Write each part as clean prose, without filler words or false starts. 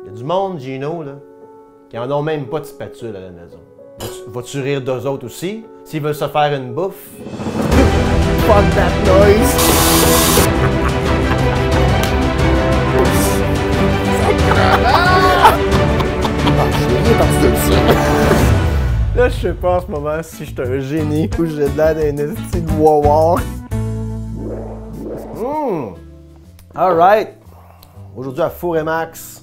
Il y a du monde, Gino, là, qui en ont même pas de spatule à la maison. Vas-tu rire d'eux autres aussi? S'ils veulent se faire une bouffe? Fuck that noise! Là, je sais pas en ce moment si je suis un génie ou j'ai de l'air d'un esti de war. Alright! Aujourd'hui à Four et Max,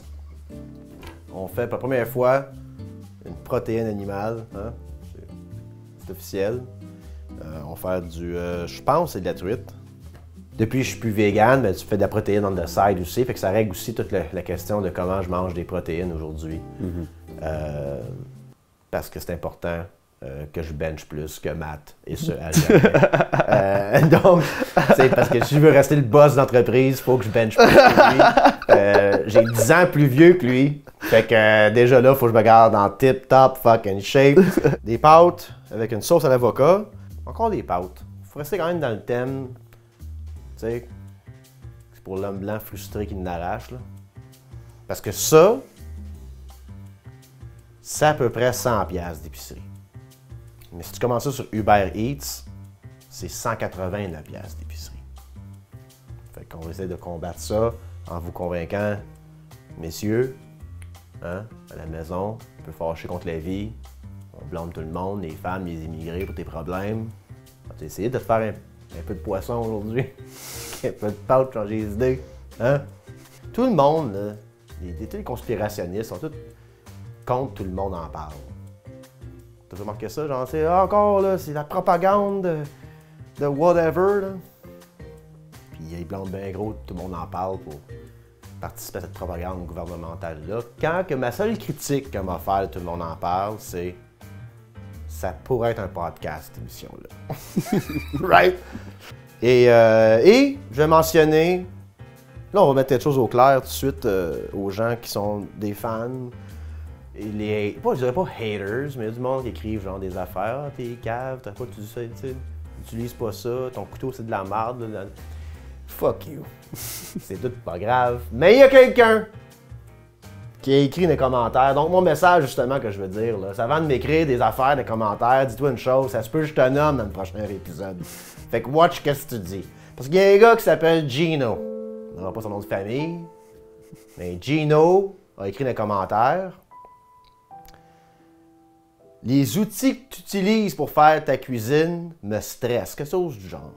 on fait pour la première fois une protéine animale. Hein? C'est officiel. On va faire du. Je pense c'est de la truite. Depuis que je suis plus vegan, ben, tu fais de la protéine on the side aussi. Fait que ça règle aussi toute la question de comment je mange des protéines aujourd'hui. Parce que c'est important que je bench plus que Matt et ce à jamais. Donc, c'est parce que si je veux rester le boss d'entreprise, il faut que je bench plus que lui. J'ai 10 ans plus vieux que lui. Fait que déjà là, il faut que je me garde en tip-top fucking shape. Des pâtes avec une sauce à l'avocat. Encore des pâtes. Il faut rester quand même dans le thème. Tu sais, c'est pour l'homme blanc frustré qui n'arrache, là. Parce que ça, c'est à peu près 100$ d'épicerie. Mais si tu commences ça sur Uber Eats, c'est 189$ d'épicerie. Fait qu'on va essayer de combattre ça en vous convainquant, messieurs, hein, à la maison, on peut fâcher contre la vie, on blâme tout le monde, les femmes, les immigrés pour tes problèmes. On va essayer de te faire un peu de poisson aujourd'hui, un peu de pâte, changer les idées. Hein? Tout le monde, là, tous les conspirationnistes sont tous contre tout le monde en parle. T'as remarqué ça? Genre, c'est encore là, c'est la propagande de whatever. Là. Puis ils blâment bien gros, tout le monde en parle pour participer à cette propagande gouvernementale-là. Quand que ma seule critique qu'on m'a fait, tout le monde en parle, c'est ça pourrait être un podcast, cette émission-là. Right? Et je vais mentionner, là on va mettre quelque chose au clair tout de suite aux gens qui sont des fans. Et je dirais pas haters, mais il y a du monde qui écrivent genre des affaires. Ah, t'es cave, t'as pas utilises pas ça, ton couteau c'est de la merde. Là. Fuck you. C'est tout pas grave. Mais il y a quelqu'un qui a écrit des commentaires. Donc mon message justement que je veux dire, là, c'est avant de m'écrire des affaires, des commentaires, dis-toi une chose, ça se peut que je te nomme dans le prochain épisode. Fait que watch qu'est-ce que tu dis. Parce qu'il y a un gars qui s'appelle Gino. On n'aura pas son nom de famille. Mais Gino a écrit des commentaires. Les outils que tu utilises pour faire ta cuisine me stressent. Quelque chose du genre.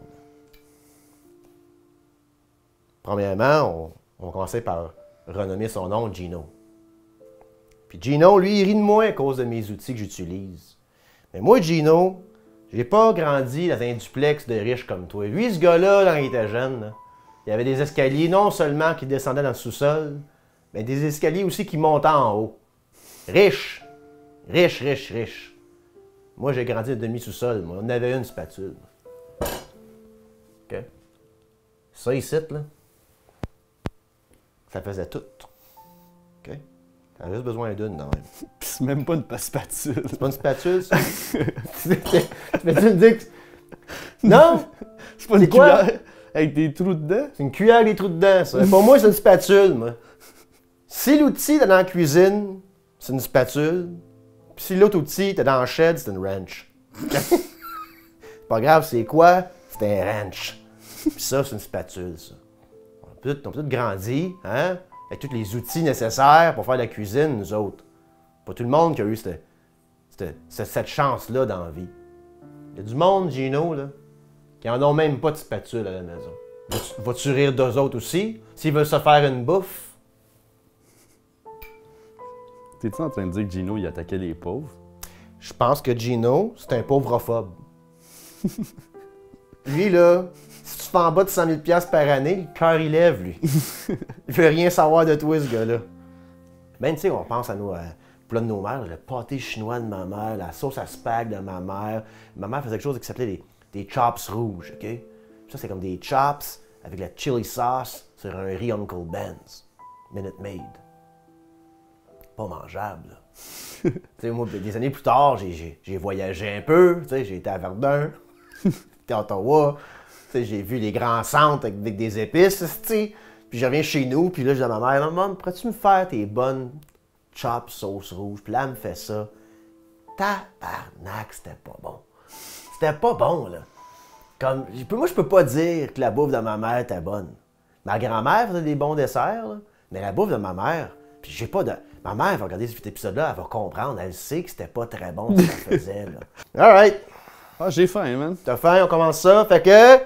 Premièrement, on va commencer par renommer son nom Gino. Puis Gino, lui, il rit de moi à cause de mes outils que j'utilise. Mais moi, Gino, j'ai pas grandi dans un duplex de riches comme toi. Lui, ce gars-là, quand il était jeune, là, il y avait des escaliers non seulement qui descendaient dans le sous-sol, mais des escaliers aussi qui montaient en haut. Riche. Riche, riche, riche. Moi, j'ai grandi à demi-sous-sol. Moi, on avait une spatule. OK? Ça, ici, là, ça faisait tout. OK? T'as juste besoin d'une, quand même. Pis c'est même pas une spatule. C'est pas une spatule, ça? Tu me dire que... Non! C'est pas une cuillère avec des trous dedans? C'est une cuillère avec des trous dedans, ça. Pour moi, c'est une spatule, moi. Si l'outil est dans la cuisine, c'est une spatule. Puis si l'autre outil était dans le shed, c'est une wrench. C'est pas grave, c'est quoi? C'est un wrench. Puis ça, c'est une spatule, ça. On a peut-être grandi, hein? Avec tous les outils nécessaires pour faire de la cuisine, nous autres. Pas tout le monde qui a eu cette chance-là dans la vie. Il y a du monde, Gino, là, qui en ont même pas de spatule à la maison. Vas-tu rire d'eux autres aussi? S'ils veulent se faire une bouffe? T'es-tu en train de dire que Gino, il attaquait les pauvres? Je pense que Gino, c'est un pauvrophobe. Lui, là, si tu te fais en bas de 100 000$ par année, le cœur, il lève, lui. Il veut rien savoir de toi, ce gars-là. Ben, tu sais, on pense à nos plats de nos mères, le pâté chinois de ma mère, la sauce à spag de ma mère. Ma mère faisait quelque chose qui s'appelait des chops rouges, OK? Ça, c'est comme des chops avec la chili sauce sur un riz Uncle Ben's. Minute Maid. Pas mangeable, là. Tu sais, moi, des années plus tard, j'ai voyagé un peu, tu sais, j'ai été à Verdun, j'étais à Ottawa, tu sais, j'ai vu les grands centres avec des épices, tu sais. Puis je reviens chez nous, puis là, je dis à ma mère, maman, pourrais-tu me faire tes bonnes chops sauce rouge? Puis là, elle me fait ça. Tabarnak, c'était pas bon. C'était pas bon, là. Comme, moi, je peux pas dire que la bouffe de ma mère était bonne. Ma grand-mère faisait des bons desserts, là, mais la bouffe de ma mère, puis j'ai pas de... Ma mère va regarder cet épisode-là, elle va comprendre, elle sait que c'était pas très bon ce qu'elle faisait, là. Alright. Ah, j'ai faim, man. T'as faim, on commence ça. Fait que...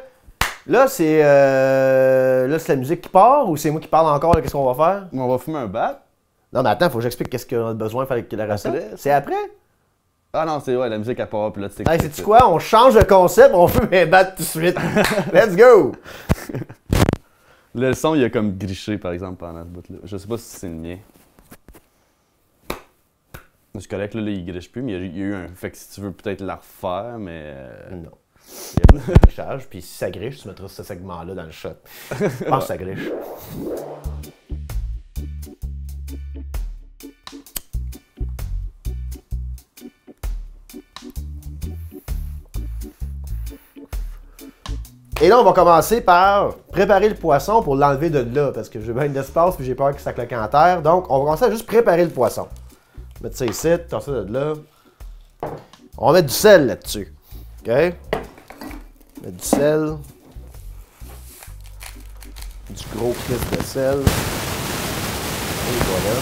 Là, c'est la musique qui part ou c'est moi qui parle encore de qu'est-ce qu'on va faire? On va fumer un bat. Non, mais attends, faut que j'explique qu'est-ce qu'on a besoin de faire avec la recette. C'est après? Ah non, c'est la musique à part, puis là, tu Hey, sais-tu quoi? On change de concept, on fume un bat tout de suite. Let's go! Le son, il a comme griché, par exemple, pendant ce bout-là. Je sais pas si c'est le mien. C'est correct, là, il griche plus, mais il y a eu un... Fait que si tu veux peut-être la refaire, mais... Non. Il y a pas de grichage, puis si ça griche, tu mettras ce segment-là dans le shot. Je pense que ça griche. Et là, on va commencer par préparer le poisson pour l'enlever de là, parce que j'ai bien d'espace puis j'ai peur que ça claque en terre. Donc, on va commencer à juste préparer le poisson. Mettre ça ici, tasser ça de là. On va mettre du sel là-dessus. OK? Mettre du sel. Du gros clip de sel. Et voilà.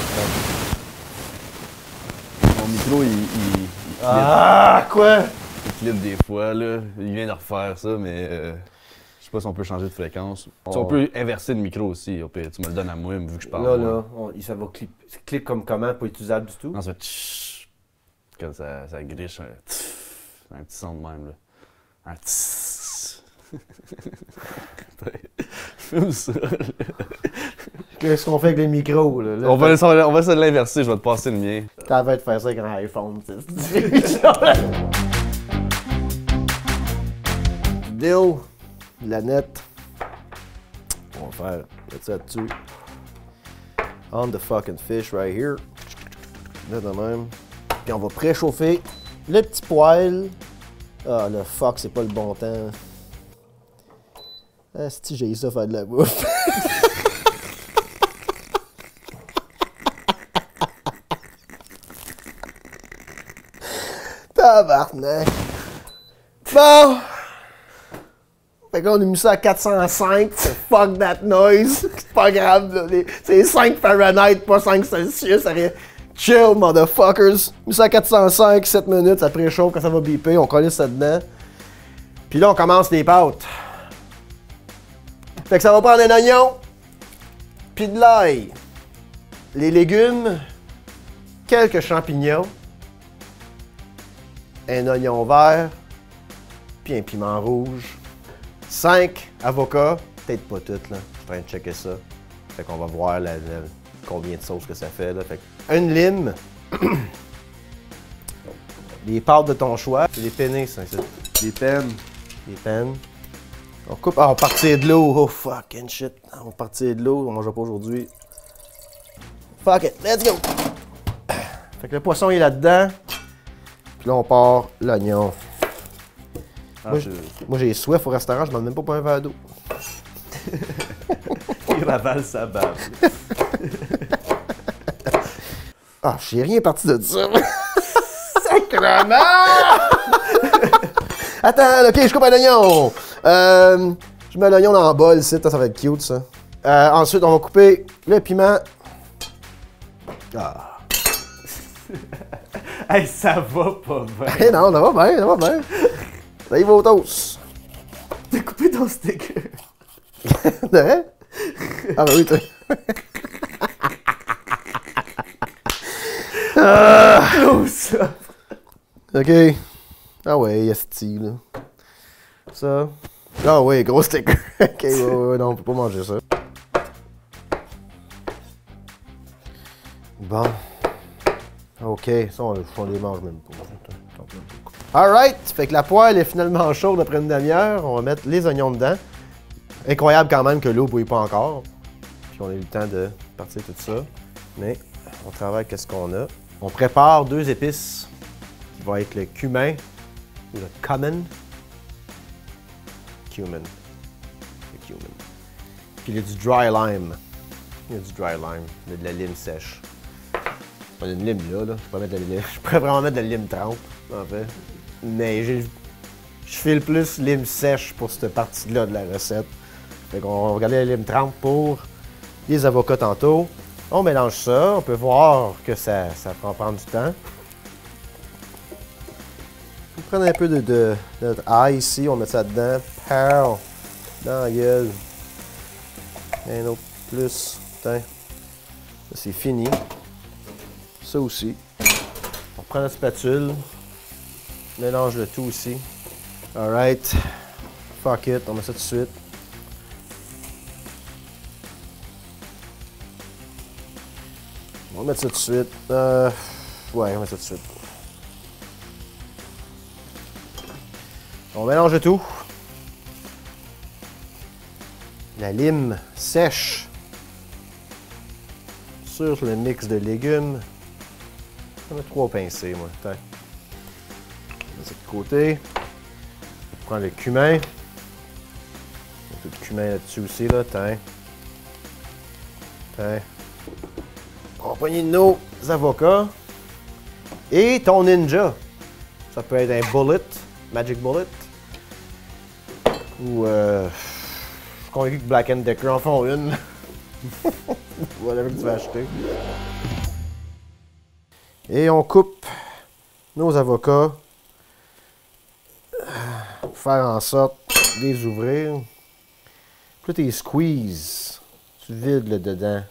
Mon micro, il Ah, quoi? il clip des fois, là. Il vient de refaire ça, mais... je sais pas si on peut changer de fréquence. On peut inverser le micro aussi. Tu me le donnes à moi, vu que je parle. Là, ça va clip comme comment, pas utilisable du tout. Non, ça fait tch. Quand ça griche, un petit son de même, là. Un tch. Fume ça, là. Qu'est-ce qu'on fait avec les micros, là? On va essayer de l'inverser, je vais te passer le mien. T'avais de faire ça avec un iPhone, tu sais. Dill, la nette. On va faire mettre ça dessus. On the fucking fish right here. Là de même. Puis on va préchauffer le petit poêle. Ah le fuck, c'est pas le bon temps. Asti, j'ai ça faire de la bouffe. Tabarnak. Bon. Fait qu'on a mis ça à 405, c'est fuck that noise. C'est pas grave, là. C'est 5 Fahrenheit, pas 5 Celsius. Ça rien. Chill, motherfuckers. Mis ça à 405, 7 minutes, ça préchauffe quand ça va biper, on colle ça dedans. Puis là, on commence les pâtes. Fait que ça va prendre un oignon, puis de l'ail, les légumes, quelques champignons, un oignon vert, puis un piment rouge. 5 avocats, peut-être pas toutes, là. Je suis en train de checker ça. Fait qu'on va voir combien de sauce que ça fait, là. Fait que une lime. Les pâtes de ton choix. C'est des penne, ça. Des peines. Des pennes. On coupe. Ah, on partit de l'eau. Oh, fucking shit. On partit de l'eau. On mangera pas aujourd'hui. Fuck it. Let's go. Fait que le poisson est là-dedans. Puis là, on part l'oignon. Ah, Moi, j'ai soif au restaurant, je demande même pas un verre d'eau. Il ravale sa bave. Ah, j'ai rien parti de ça. Sacrement! Attends, ok, je coupe un oignon. Je mets l'oignon dans le bol ici, ça va être cute ça. Ensuite, on va couper le piment. Ah. Hey, ça va pas bien. Hey, non, ça va bien, ça va bien. Ça y va au toast. T'as coupé ton sticker. De vrai? Ah ben oui, toi. Oh, ça. Ok. Ah ouais, y'a là. Ça. Ah ouais, gros sticker. Ok, ouais, non, on peut pas manger ça. Bon. Ok, ça, on les mange même pas. Alright, fait que la poêle est finalement chaude après une demi-heure. On va mettre les oignons dedans. Incroyable quand même que l'eau ne bouille pas encore. Puis on a eu le temps de partir tout ça. Mais on travaille avec ce qu'on a. On prépare 2 épices qui vont être le cumin ou le cumin. Cumin. Le cumin. qu'il y a du dry lime. Il y a du dry lime, de la lime sèche. Pas une lime là. Je pourrais, mettre de la lime. Je pourrais vraiment mettre de la lime trempe, en fait. Mais je fais le plus lime sèche pour cette partie-là de la recette. Fait qu'on va regarder la lime trempe pour les avocats tantôt. On mélange ça. On peut voir que ça prend prendre du temps. On va prendre un peu de notre ail ici. On met ça dedans. Pow! Dans la gueule. Un autre plus. Putain. Ça, c'est fini. Ça aussi. On prend notre spatule. Mélange le tout aussi. Alright. Fuck it. On met ça tout de suite. On va mettre ça tout de suite. Ouais, on met ça tout de suite. On mélange le tout. La lime sèche sur le mix de légumes. On met 3 pincées, moi. Attends. On met ça de côté. On prend le cumin. On met tout le cumin là-dessus aussi, là. Attends. Attends. On va prendre nos avocats. Et ton ninja. Ça peut être un bullet, magic bullet. Ou je suis convaincu que Black & Decker en font une. Whatever que tu vas acheter. Et on coupe nos avocats. Pour faire en sorte de les ouvrir. Puis là, tu les squeezes. Tu vides le dedans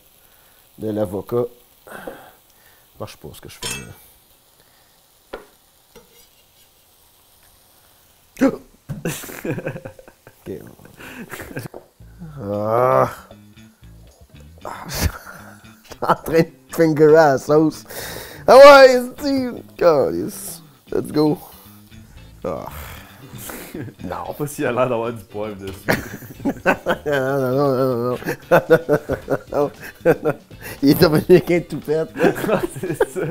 de l'avocat. Marche pas ce que je fais là. Ok. Ah. Je suis en train de fingerer à la sauce. Ah ouais, Steve! God, yes. Let's go. Ah. Non, pas s'il a l'air d'avoir du poivre dessus. Non. Il est dominicain tout fait. C'est ça.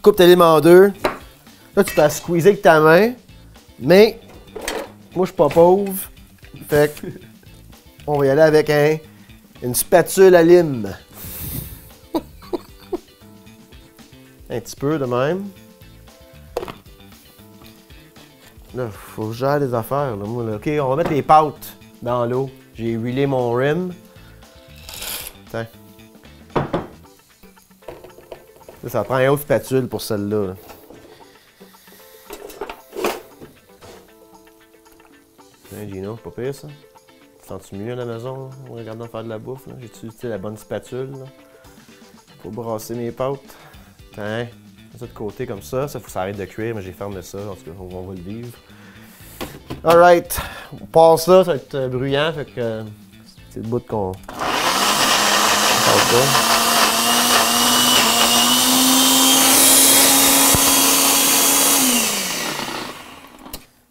Coupe ta lime en deux. Là, tu peux la squeezer avec ta main. Mais, moi, je suis pas pauvre. Fait que, on va y aller avec une spatule à lime. Un petit peu de même. Là, faut que je gère des affaires, là, moi, là. OK, on va mettre les pâtes dans l'eau. J'ai huilé mon rim. Tiens. Là, ça prend une autre spatule pour celle-là. Là. Tiens, Gino, c'est pas pire, ça? Tu sens-tu mieux à la maison, là, en regardant faire de la bouffe? J'ai utilisé la bonne spatule, là, pour brasser mes pâtes. Tiens. Ça de côté comme ça faut que ça arrête de cuire, mais j'ai fermé ça, en tout cas, on va le vivre. Alright, on passe ça va être bruyant, fait que c'est le bout qu'on passe ça.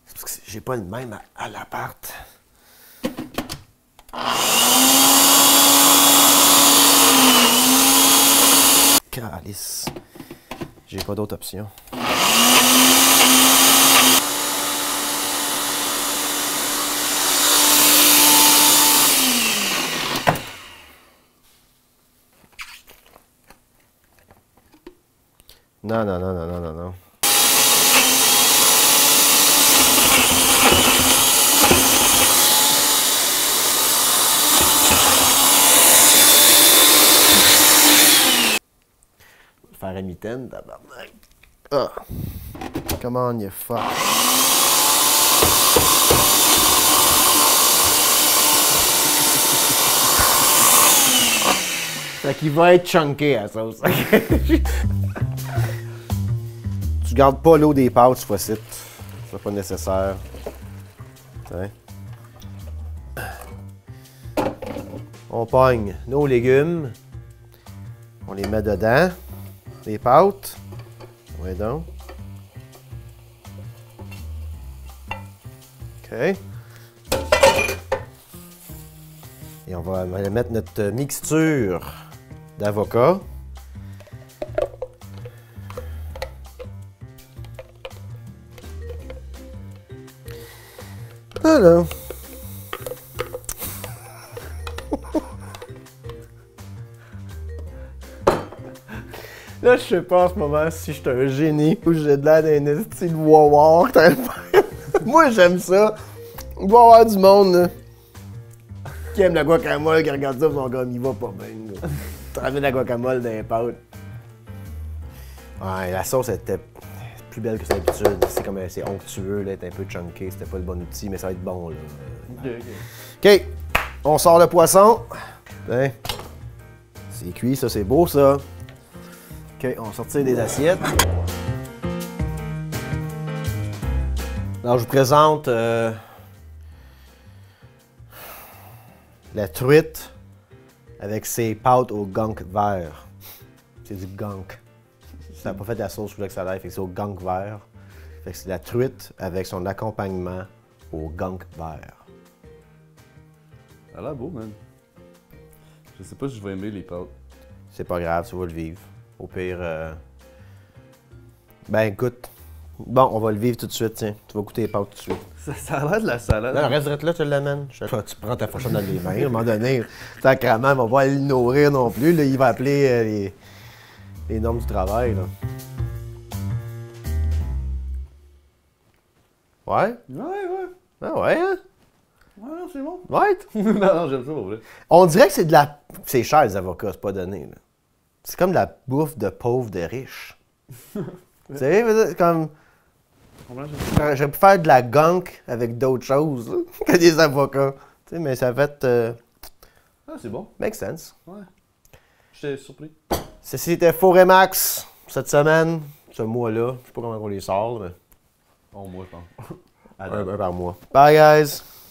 C'est parce que j'ai pas le même à l'appart. Calice. J'ai pas d'autre option. Non. Faire un mitaine, tabarnak. Ah. Come on, you fuck. Fait qu'il va être chunké à ça aussi. Tu gardes pas l'eau des pâtes, cette fois-ci. C'est pas nécessaire. Tiens. On pogne nos légumes. On les met dedans. Les pâtes. Ouais donc. OK. Et on va mettre notre mixture d'avocat. Voilà. Là, je sais pas en ce moment si je suis un génie ou j'ai de l'air d'un esti de wawar. Moi, j'aime ça. Il doit y avoir du monde, là, qui aime la guacamole, qui regarde ça, ils sont comme, il va pas bien. Traver de la guacamole dans les pâtes. Ouais, la sauce était plus belle que sa d'habitude. C'est comme, c'est onctueux, là, c'est un peu chunky. C'était pas le bon outil, mais ça va être bon, là. OK, on sort le poisson. Hein? C'est cuit, ça, c'est beau, ça. OK, on va sortir des assiettes. Alors, je vous présente la truite avec ses pâtes au gunk vert. C'est du gunk. Ça n'a pas fait de la sauce, je voulais que ça l'aille, fait que c'est au gunk vert. Fait que c'est la truite avec son accompagnement au gunk vert. Ça a l'air beau, man. Je sais pas si je vais aimer les pâtes. C'est pas grave, tu vas le vivre. Au pire, ben écoute, bon, on va le vivre tout de suite, tiens. Tu vas goûter les pâtes tout de suite. Ça a l'air de la salade. Non, reste là, tu l'amènes. Tu prends ta fourchette dans les mains, à un moment donné, sacrément, on va pas aller le nourrir non plus. Là, il va appeler les normes du travail. Là. Ouais? Ouais. Ah ouais, hein? Ouais, non, c'est bon. Ouais? non, j'aime ça pour vrai. On dirait que c'est de la... C'est cher, les avocats, c'est pas donné, là. C'est comme de la bouffe de pauvres de riches. Tu sais, c'est comme... J'aurais pu faire de la gunk avec d'autres choses là, que des avocats. Tu sais, mais ça fait... Ah, c'est bon. Make sense. Ouais. J'étais surpris. Ceci était Forémax cette semaine, ce mois-là. Je sais pas comment on les sort, mais... Oh, moi, je pense. Un par mois. Bye, guys!